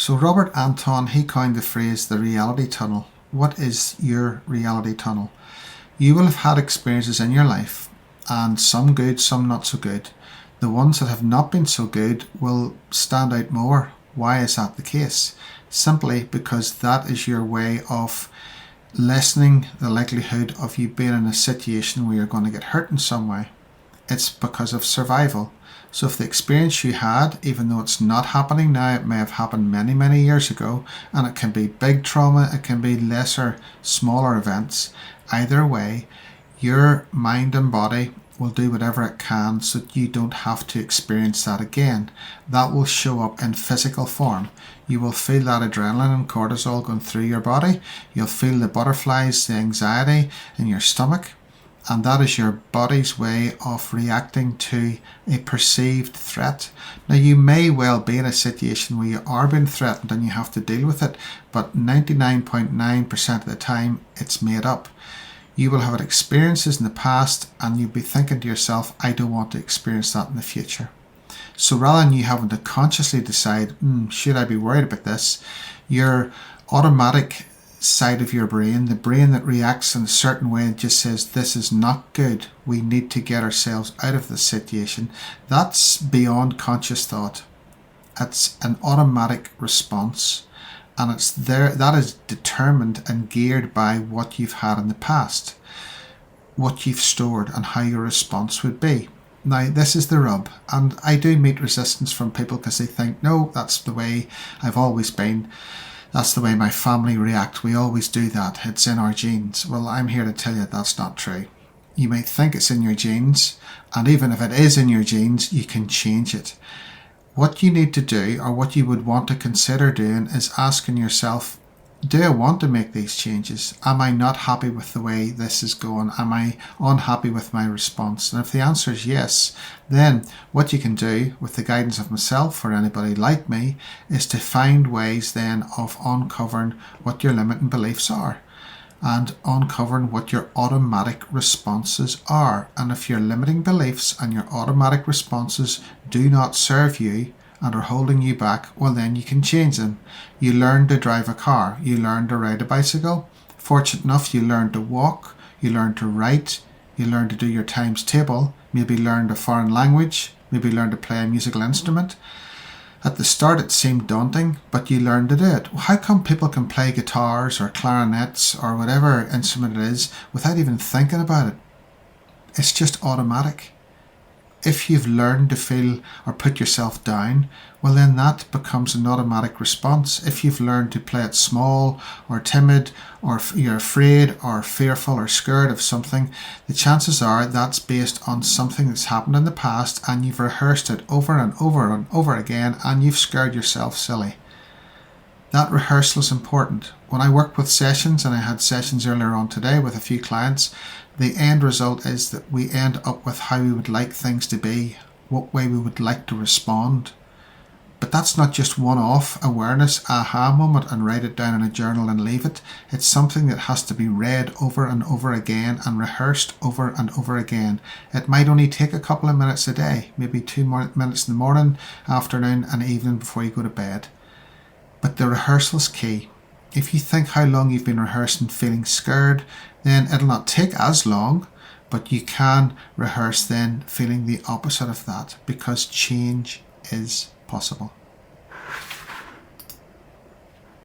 So Robert Anton, he coined the phrase the reality tunnel. What is your reality tunnel? You will have had experiences in your life, and some good, some not so good. The ones that have not been so good will stand out more. Why is that the case? Simply because that is your way of lessening the likelihood of you being in a situation where you're going to get hurt in some way. It's because of survival. So if the experience you had, even though it's not happening now, it may have happened many, many years ago, and it can be big trauma, it can be lesser, smaller events. Either way, your mind and body will do whatever it can so that you don't have to experience that again. That will show up in physical form. You will feel that adrenaline and cortisol going through your body. You'll feel the butterflies, the anxiety in your stomach. And that is your body's way of reacting to a perceived threat. Now, you may well be in a situation where you are being threatened and you have to deal with it, but 99.9% of the time it's made up. You will have had experiences in the past and you'll be thinking to yourself, I don't want to experience that in the future. So rather than you having to consciously decide, should I be worried about this, your automatic side of your brain, the brain that reacts in a certain way and just says, this is not good, we need to get ourselves out of this situation, that's beyond conscious thought. It's an automatic response, and it's there, that is determined and geared by what you've had in the past, what you've stored, and how your response would be. Now, this is the rub, and I do meet resistance from people because they think, no, that's the way I've always been. That's the way my family react. We always do that. It's in our genes. Well, I'm here to tell you that's not true. You might think it's in your genes, and even if it is in your genes, you can change it. What you need to do, or what you would want to consider doing, is asking yourself, do I want to make these changes? Am I not happy with the way this is going? Am I unhappy with my response? And if the answer is yes, then what you can do with the guidance of myself or anybody like me is to find ways then of uncovering what your limiting beliefs are and uncovering what your automatic responses are. And if your limiting beliefs and your automatic responses do not serve you and are holding you back, well, then you can change them. You learn to drive a car, you learn to ride a bicycle. Fortunate enough, you learn to walk, you learn to write, you learn to do your times table, maybe learn a foreign language, maybe learn to play a musical instrument. At the start it seemed daunting, but you learn to do it. How come people can play guitars or clarinets or whatever instrument it is without even thinking about it? It's just automatic. If you've learned to feel or put yourself down, well, then that becomes an automatic response. If you've learned to play it small or timid, or you're afraid or fearful or scared of something, the chances are that's based on something that's happened in the past and you've rehearsed it over and over and over again and you've scared yourself silly. That rehearsal is important. When I worked with sessions, and I had sessions earlier on today with a few clients, the end result is that we end up with how we would like things to be, what way we would like to respond. But that's not just one-off awareness, aha moment, and write it down in a journal and leave it. It's something that has to be read over and over again and rehearsed over and over again. It might only take a couple of minutes a day, maybe 2 minutes in the morning, afternoon and evening before you go to bed. But the rehearsal is key. If you think how long you've been rehearsing feeling scared, then it'll not take as long, but you can rehearse then feeling the opposite of that, because change is possible.